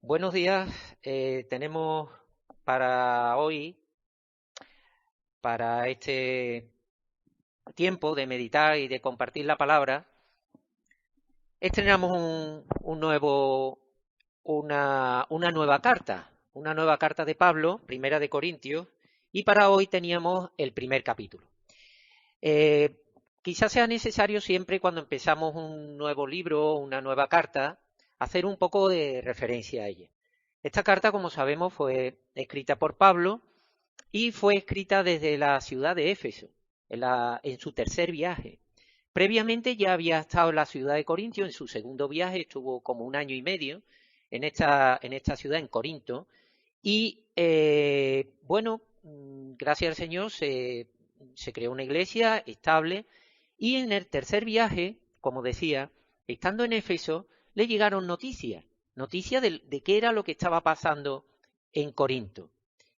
Buenos días. Tenemos para hoy, para este tiempo de meditar y de compartir la palabra, estrenamos una nueva carta de Pablo, Primera de Corintios, y para hoy teníamos el primer capítulo. Eh, Quizás sea necesario siempre cuando empezamos un nuevo libro, una nueva carta, hacer un poco de referencia a ella. Esta carta, como sabemos, fue escrita por Pablo y fue escrita desde la ciudad de Éfeso, en su tercer viaje. Previamente ya había estado en la ciudad de Corintio, en su segundo viaje, estuvo como un año y medio en esta ciudad, en Corinto, y bueno, gracias al Señor se creó una iglesia estable, y en el tercer viaje, como decía, estando en Éfeso, le llegaron noticias de qué era lo que estaba pasando en Corinto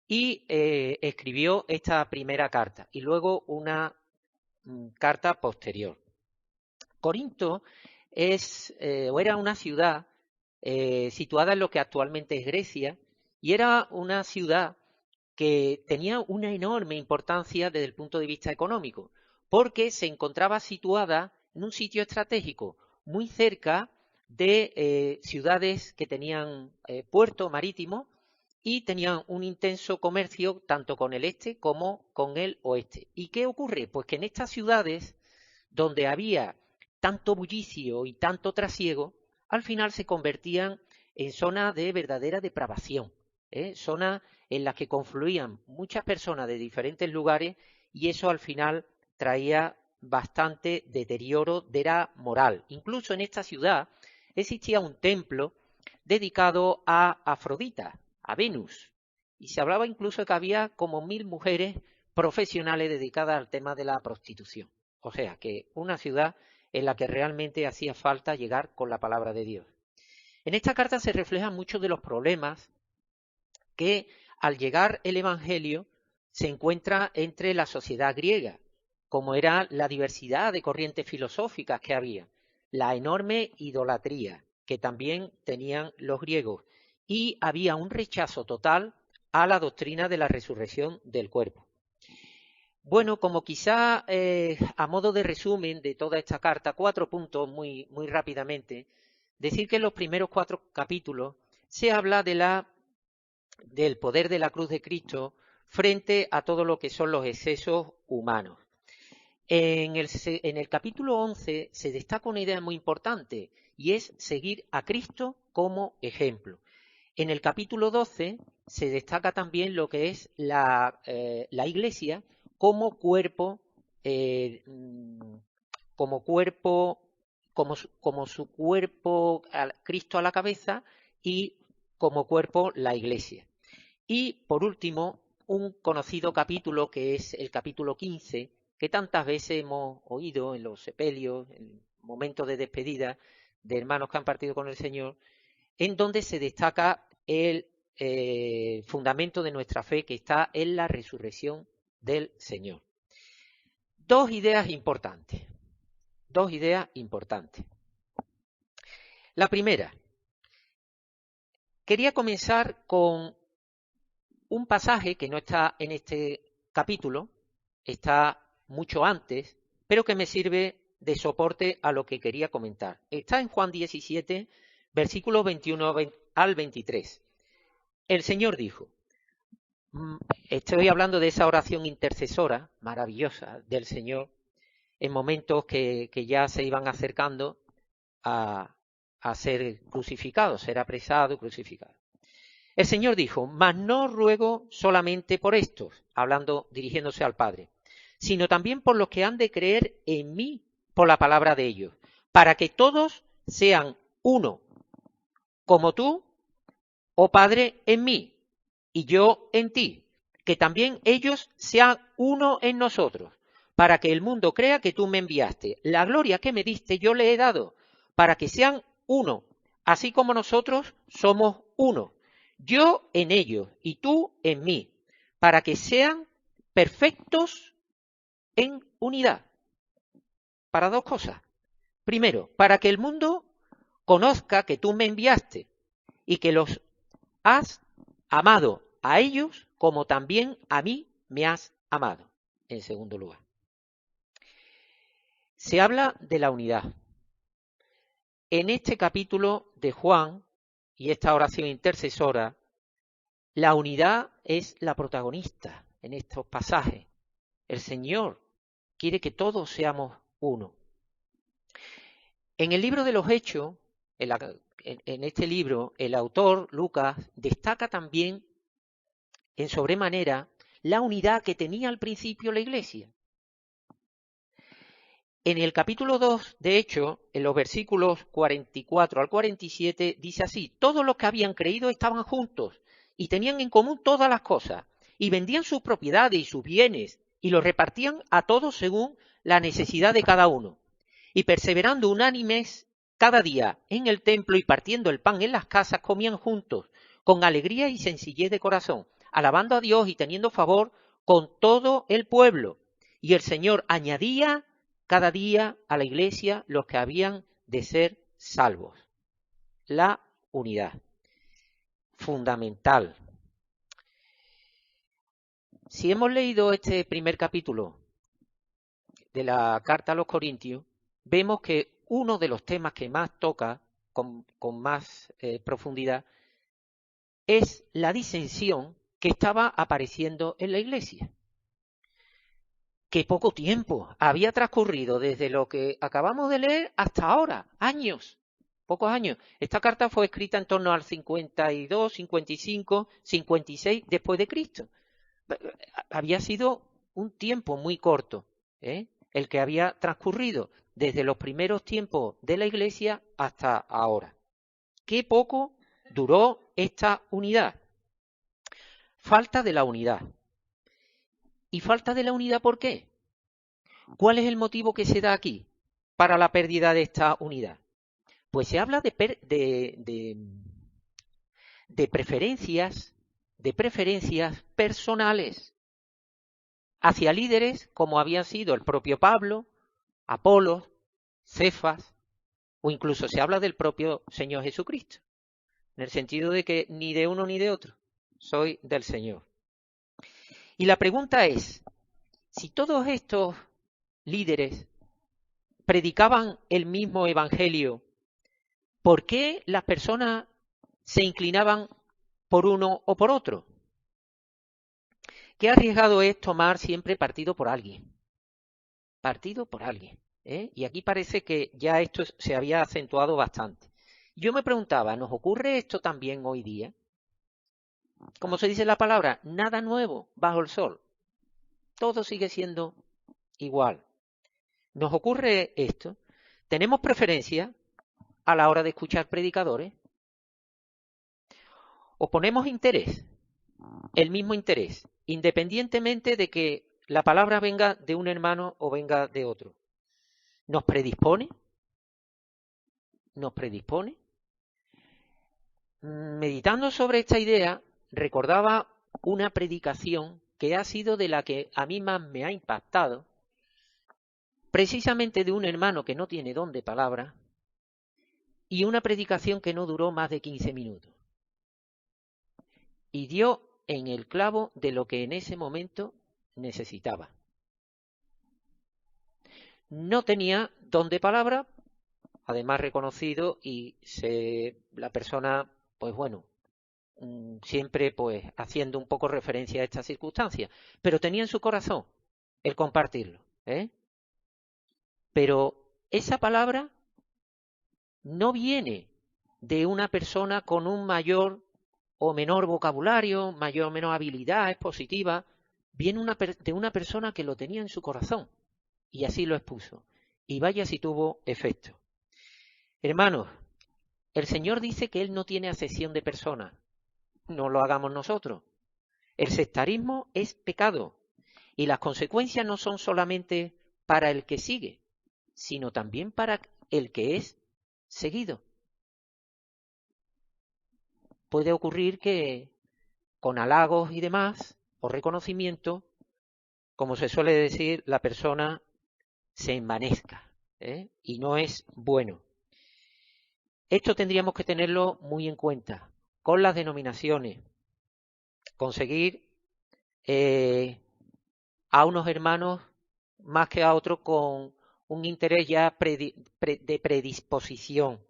y escribió esta primera carta y luego una carta posterior. Corinto era una ciudad situada en lo que actualmente es Grecia y era una ciudad que tenía una enorme importancia desde el punto de vista económico, porque se encontraba situada en un sitio estratégico muy cerca de ciudades que tenían puerto marítimo y tenían un intenso comercio tanto con el este como con el oeste. ¿Y qué ocurre? Pues que en estas ciudades donde había tanto bullicio y tanto trasiego, al final se convertían en zonas de verdadera depravación, zonas en las que confluían muchas personas de diferentes lugares y eso al final traía bastante deterioro de la moral. Incluso en esta ciudad existía un templo dedicado a Afrodita, a Venus, y se hablaba incluso de que había como 1000 mujeres profesionales dedicadas al tema de la prostitución. O sea, que una ciudad en la que realmente hacía falta llegar con la palabra de Dios. En esta carta se reflejan muchos de los problemas que al llegar el Evangelio se encuentra entre la sociedad griega, como era la diversidad de corrientes filosóficas que había, la enorme idolatría que también tenían los griegos, y había un rechazo total a la doctrina de la resurrección del cuerpo. Bueno, como quizá a modo de resumen de toda esta carta, 4 puntos muy rápidamente, decir que en los primeros 4 capítulos se habla del poder de la cruz de Cristo frente a todo lo que son los excesos humanos. En el capítulo 11 se destaca una idea muy importante y es seguir a Cristo como ejemplo. En el capítulo 12 se destaca también lo que es la Iglesia como cuerpo, eh, como cuerpo, como su cuerpo, Cristo a la cabeza y como cuerpo la Iglesia. Y por último, un conocido capítulo que es el capítulo 15, que tantas veces hemos oído en los sepelios, en momentos de despedida de hermanos que han partido con el Señor, en donde se destaca el fundamento de nuestra fe que está en la resurrección del Señor. Dos ideas importantes. Dos ideas importantes. La primera, quería comenzar con un pasaje que no está en este capítulo, está mucho antes, pero que me sirve de soporte a lo que quería comentar. Está en Juan 17, versículos 21 al 23. El Señor dijo, estoy hablando de esa oración intercesora maravillosa del Señor en momentos que ya se iban acercando a ser crucificados, ser apresado y crucificado. El Señor dijo, mas no ruego solamente por estos, hablando, dirigiéndose al Padre, sino también por los que han de creer en mí por la palabra de ellos, para que todos sean uno, como tú, oh Padre, en mí, y yo en ti, que también ellos sean uno en nosotros, para que el mundo crea que tú me enviaste. La gloria que me diste yo le he dado, para que sean uno, así como nosotros somos uno. Yo en ellos y tú en mí, para que sean perfectos en unidad. Para dos cosas. Primero, para que el mundo conozca que tú me enviaste y que los has amado a ellos como también a mí me has amado. En segundo lugar, se habla de la unidad. En este capítulo de Juan y esta oración intercesora, la unidad es la protagonista en estos pasajes. El Señor quiere que todos seamos uno. En el libro de los Hechos, en este libro, el autor, Lucas, destaca también en sobremanera la unidad que tenía al principio la Iglesia. En el capítulo 2, de hecho, en los versículos 44 al 47, dice así: todos los que habían creído estaban juntos y tenían en común todas las cosas, y vendían sus propiedades y sus bienes, y los repartían a todos según la necesidad de cada uno. Y perseverando unánimes cada día en el templo y partiendo el pan en las casas, comían juntos, con alegría y sencillez de corazón, alabando a Dios y teniendo favor con todo el pueblo. Y el Señor añadía cada día a la Iglesia los que habían de ser salvos. La unidad, fundamental. Si hemos leído este primer capítulo de la carta a los Corintios, vemos que uno de los temas que más toca con más profundidad es la disensión que estaba apareciendo en la Iglesia. Que poco tiempo había transcurrido desde lo que acabamos de leer hasta ahora, años, pocos años. Esta carta fue escrita en torno al 52, 55, 56 después de Cristo. Había sido un tiempo muy corto, el que había transcurrido desde los primeros tiempos de la Iglesia hasta ahora. Qué poco duró esta unidad. Falta de la unidad. ¿Y falta de la unidad por qué? ¿Cuál es el motivo que se da aquí para la pérdida de esta unidad? Pues se habla de preferencias personales hacia líderes como habían sido el propio Pablo, Apolos, Cefas, o incluso se habla del propio Señor Jesucristo, en el sentido de que ni de uno ni de otro, soy del Señor. Y la pregunta es, si todos estos líderes predicaban el mismo evangelio, ¿por qué las personas se inclinaban por uno o por otro? Qué arriesgado es tomar siempre partido por alguien. Partido por alguien. Y aquí parece que ya esto se había acentuado bastante. Yo me preguntaba, ¿nos ocurre esto también hoy día? Como se dice la palabra, nada nuevo bajo el sol. Todo sigue siendo igual. ¿Nos ocurre esto? ¿Tenemos preferencia a la hora de escuchar predicadores? ¿O ponemos interés? El mismo interés, independientemente de que la palabra venga de un hermano o venga de otro. ¿Nos predispone? ¿Nos predispone? Meditando sobre esta idea, recordaba una predicación que ha sido de la que a mí más me ha impactado, precisamente de un hermano que no tiene don de palabra, y una predicación que no duró más de 15 minutos. Y dio en el clavo de lo que en ese momento necesitaba. No tenía don de palabra, además reconocido, y la persona, pues bueno, siempre pues haciendo un poco referencia a estas circunstancias, pero tenía en su corazón el compartirlo. Pero esa palabra no viene de una persona con un mayor o menor vocabulario, mayor o menor habilidad expositiva, viene de una persona que lo tenía en su corazón y así lo expuso. Y vaya si tuvo efecto. Hermanos, el Señor dice que Él no tiene acepción de personas. No lo hagamos nosotros. El sectarismo es pecado y las consecuencias no son solamente para el que sigue, sino también para el que es seguido. Puede ocurrir que con halagos y demás, o reconocimiento, como se suele decir, la persona se envanezca, y no es bueno. Esto tendríamos que tenerlo muy en cuenta con las denominaciones, conseguir a unos hermanos más que a otros con un interés ya de predisposición.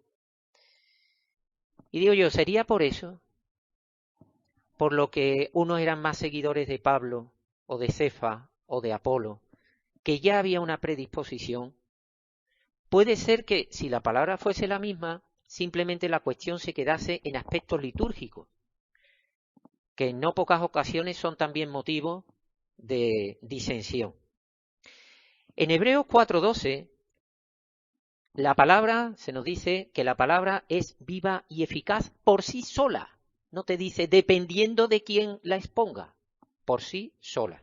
Y digo yo, ¿sería por eso? Por lo que unos eran más seguidores de Pablo, o de Cefa, o de Apolo, que ya había una predisposición. Puede ser que, si la palabra fuese la misma, simplemente la cuestión se quedase en aspectos litúrgicos, que en no pocas ocasiones son también motivo de disensión. En Hebreos 4:12, la palabra, se nos dice que la palabra es viva y eficaz por sí sola. No te dice dependiendo de quién la exponga, por sí sola.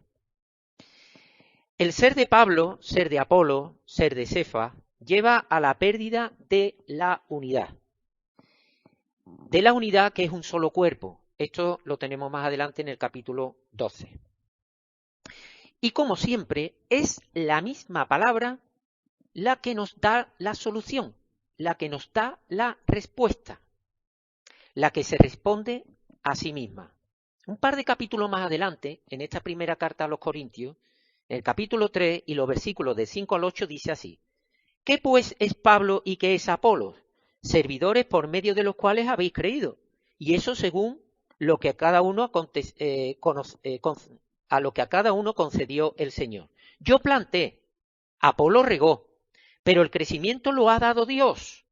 El ser de Pablo, ser de Apolo, ser de Cefa, lleva a la pérdida de la unidad. De la unidad que es un solo cuerpo. Esto lo tenemos más adelante en el capítulo 12. Y como siempre, es la misma palabra la que nos da la solución, la que nos da la respuesta, la que se responde a sí misma. Un par de capítulos más adelante, en esta primera carta a los Corintios, en el capítulo 3 y los versículos de 5 al 8 dice así: ¿Qué pues es Pablo y qué es Apolos? Servidores por medio de los cuales habéis creído, y eso según lo que a cada uno concedió el Señor. Yo planté, Apolo regó, pero el crecimiento lo ha dado Dios.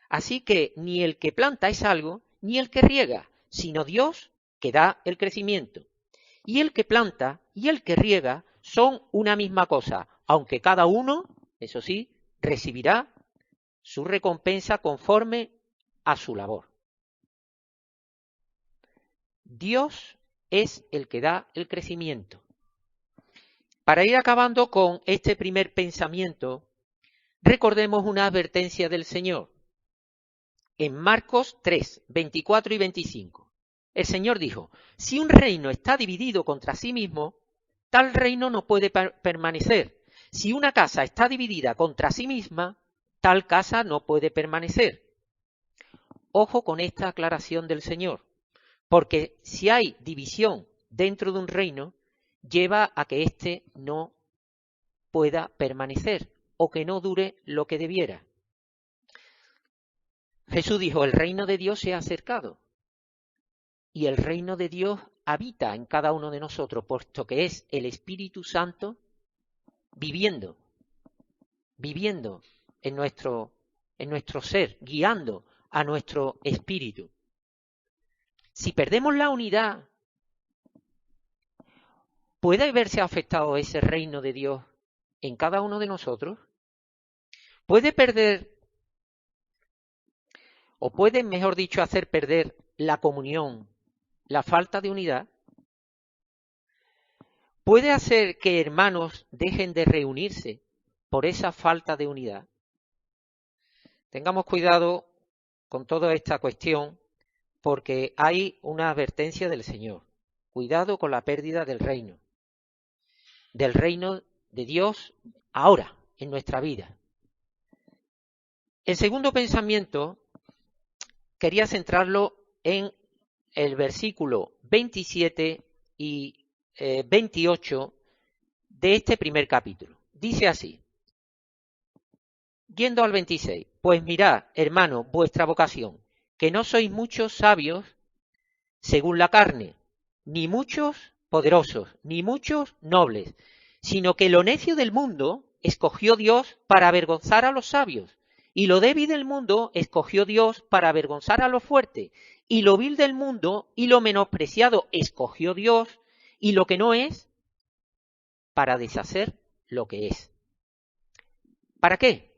Así que ni el que planta es algo, ni el que riega, sino Dios que da el crecimiento. Y el que planta y el que riega son una misma cosa, aunque cada uno, eso sí, recibirá su recompensa conforme a su labor. Dios es el que da el crecimiento. Para ir acabando con este primer pensamiento, recordemos una advertencia del Señor. En Marcos 3, 24 y 25, el Señor dijo: si un reino está dividido contra sí mismo, tal reino no puede permanecer. Si una casa está dividida contra sí misma, tal casa no puede permanecer. Ojo con esta aclaración del Señor, porque si hay división dentro de un reino, lleva a que éste no pueda permanecer o que no dure lo que debiera. Jesús dijo: el reino de Dios se ha acercado, y el reino de Dios habita en cada uno de nosotros, puesto que es el Espíritu Santo viviendo en nuestro ser, guiando a nuestro espíritu. Si perdemos la unidad, ¿puede verse afectado ese reino de Dios en cada uno de nosotros? ¿Puede perder, o puede, mejor dicho, hacer perder la comunión, la falta de unidad? ¿Puede hacer que hermanos dejen de reunirse por esa falta de unidad? Tengamos cuidado con toda esta cuestión, porque hay una advertencia del Señor. Cuidado con la pérdida del reino de Dios ahora, en nuestra vida. El segundo pensamiento quería centrarlo en el versículo 27 y 28 de este primer capítulo. Dice así, yendo al 26, pues mirad, hermano, vuestra vocación, que no sois muchos sabios según la carne, ni muchos poderosos, ni muchos nobles, sino que lo necio del mundo escogió Dios para avergonzar a los sabios, y lo débil del mundo escogió Dios para avergonzar a los fuertes, y lo vil del mundo y lo menospreciado escogió Dios, y lo que no es, para deshacer lo que es. ¿Para qué?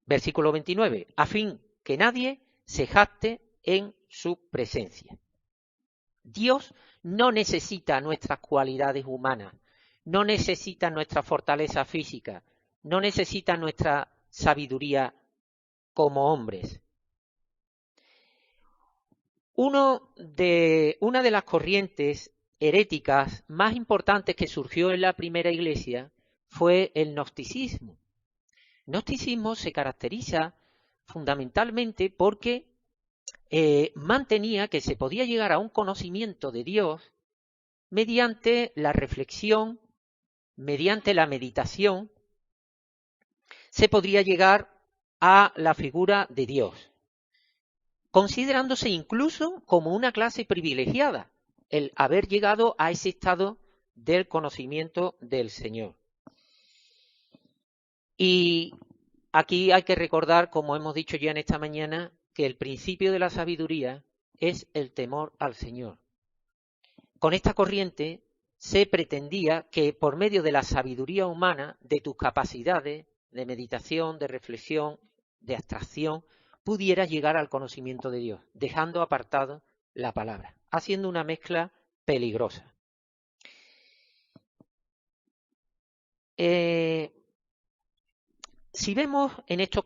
Versículo 29, a fin que nadie se jacte en su presencia. Dios no necesita nuestras cualidades humanas, no necesita nuestra fortaleza física, no necesita nuestra sabiduría como hombres. Una de las corrientes heréticas más importantes que surgió en la primera iglesia fue el gnosticismo. El gnosticismo se caracteriza fundamentalmente porque mantenía que se podía llegar a un conocimiento de Dios mediante la reflexión, mediante la meditación, se podría llegar a la figura de Dios, considerándose incluso como una clase privilegiada el haber llegado a ese estado del conocimiento del Señor. Y aquí hay que recordar, como hemos dicho ya en esta mañana, que el principio de la sabiduría es el temor al Señor. Con esta corriente se pretendía que por medio de la sabiduría humana, de tus capacidades de meditación, de reflexión, de abstracción, pudieras llegar al conocimiento de Dios, dejando apartado la palabra, haciendo una mezcla peligrosa. Si vemos en estos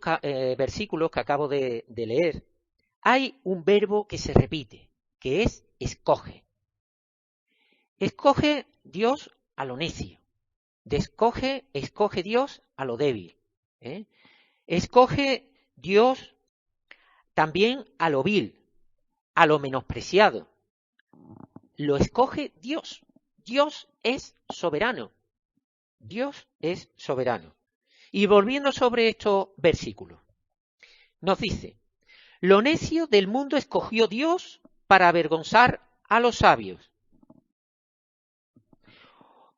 versículos que acabo de leer, hay un verbo que se repite, que es escoge. Escoge Dios a lo necio. Escoge Dios a lo débil. Escoge Dios también a lo vil, a lo menospreciado. Lo escoge Dios. Dios es soberano. Dios es soberano. Y volviendo sobre estos versículos, nos dice, lo necio del mundo escogió Dios para avergonzar a los sabios.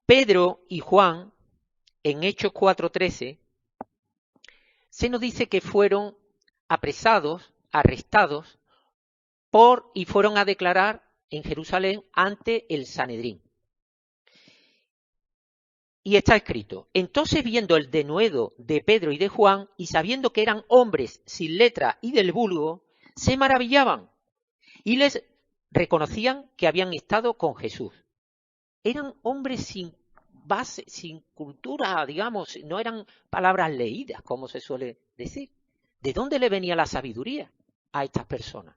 Pedro y Juan, en Hechos 4:13, se nos dice que fueron apresados, arrestados, y fueron a declarar en Jerusalén ante el Sanedrín. Y está escrito, entonces viendo el denuedo de Pedro y de Juan, y sabiendo que eran hombres sin letra y del vulgo, se maravillaban y les reconocían que habían estado con Jesús. Eran hombres sin base, sin cultura, digamos, no eran palabras leídas, como se suele decir. ¿De dónde le venía la sabiduría a estas personas?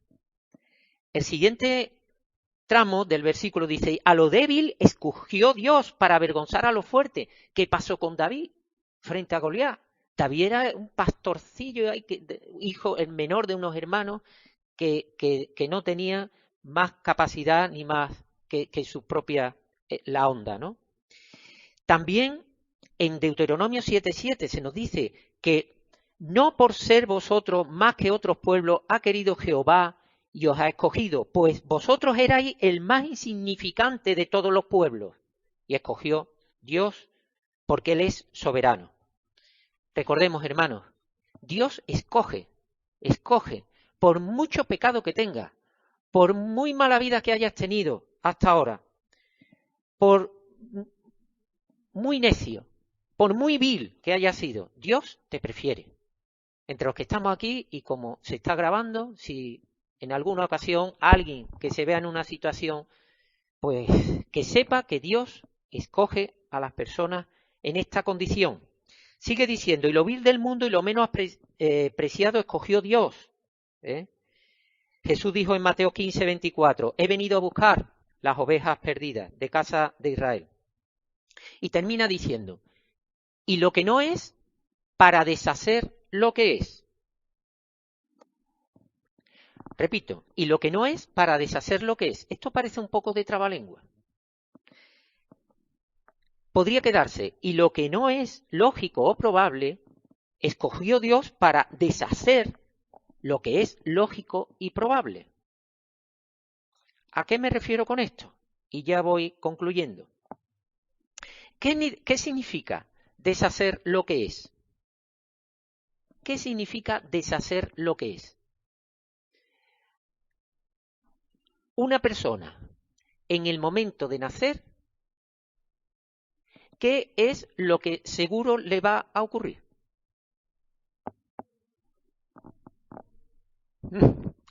El siguiente tramo del versículo dice, a lo débil escogió Dios para avergonzar a lo fuerte. ¿Qué pasó con David frente a Goliat? David era un pastorcillo, hijo, el menor de unos hermanos que no tenía más capacidad ni más que su propia la onda, ¿no? También en Deuteronomio 7:7 se nos dice que no por ser vosotros más que otros pueblos ha querido Jehová y os ha escogido, pues vosotros erais el más insignificante de todos los pueblos. Y escogió Dios porque Él es soberano. Recordemos, hermanos, Dios escoge, por mucho pecado que tengas, por muy mala vida que hayas tenido hasta ahora, por muy necio, por muy vil que haya sido, Dios te prefiere. Entre los que estamos aquí y como se está grabando, si en alguna ocasión alguien que se vea en una situación, pues que sepa que Dios escoge a las personas en esta condición. Sigue diciendo, y lo vil del mundo y lo menos preciado escogió Dios. Jesús dijo en Mateo 15:24, he venido a buscar las ovejas perdidas de casa de Israel. Y termina diciendo, y lo que no es, para deshacer lo que es. Repito, y lo que no es, para deshacer lo que es. Esto parece un poco de trabalengua. Podría quedarse, y lo que no es lógico o probable, escogió Dios para deshacer lo que es lógico y probable. ¿A qué me refiero con esto? Y ya voy concluyendo. ¿Qué significa deshacer lo que es? ¿Qué significa deshacer lo que es? Una persona, en el momento de nacer, ¿qué es lo que seguro le va a ocurrir?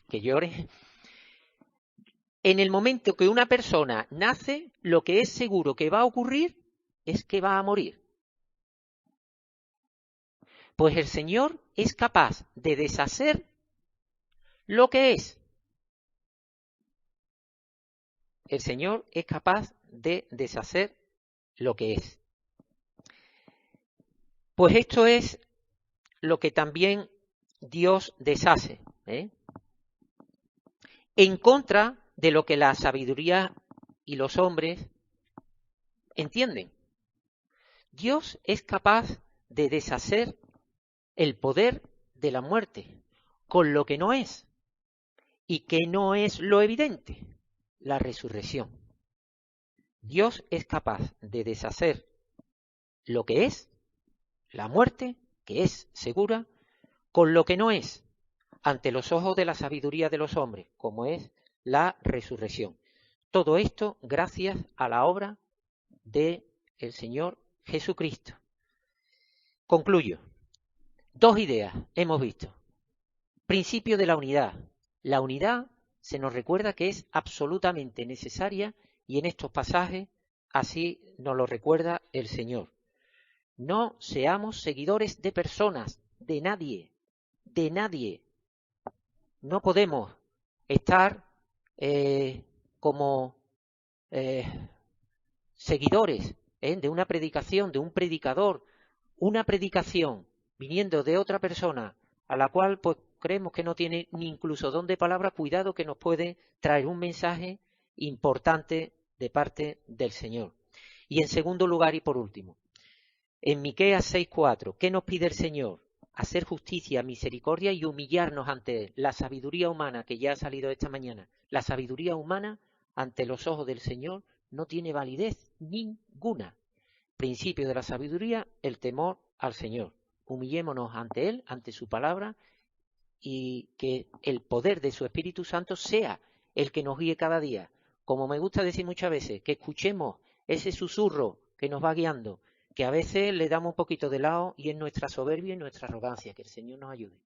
Que llore. En el momento que una persona nace, lo que es seguro que va a ocurrir es que va a morir. Pues el Señor es capaz de deshacer lo que es. El Señor es capaz de deshacer lo que es. Pues esto es lo que también Dios deshace. en contra de lo que la sabiduría y los hombres entienden. Dios es capaz de deshacer el poder de la muerte con lo que no es. ¿Y que no es lo evidente? La resurrección. Dios es capaz de deshacer lo que es, la muerte, que es segura, con lo que no es, ante los ojos de la sabiduría de los hombres, como es la resurrección. Todo esto gracias a la obra del Señor Jesucristo. Concluyo. 2 ideas hemos visto. Principio de la unidad. La unidad se nos recuerda que es absolutamente necesaria y en estos pasajes así nos lo recuerda el Señor. No seamos seguidores de personas, de nadie, de nadie. No podemos estar como seguidores de una predicación, de un predicador, una predicación viniendo de otra persona a la cual pues creemos que no tiene ni incluso don de palabra, cuidado que nos puede traer un mensaje importante de parte del Señor. Y en segundo lugar y por último, en Miqueas 6:4, ¿qué nos pide el Señor? Hacer justicia, misericordia y humillarnos ante Él. La sabiduría humana que ya ha salido esta mañana, la sabiduría humana ante los ojos del Señor no tiene validez ninguna. Principio de la sabiduría, el temor al Señor. Humillémonos ante Él, ante su palabra, y que el poder de su Espíritu Santo sea el que nos guíe cada día. Como me gusta decir muchas veces, que escuchemos ese susurro que nos va guiando, que a veces le damos un poquito de lado y es nuestra soberbia y nuestra arrogancia. Que el Señor nos ayude.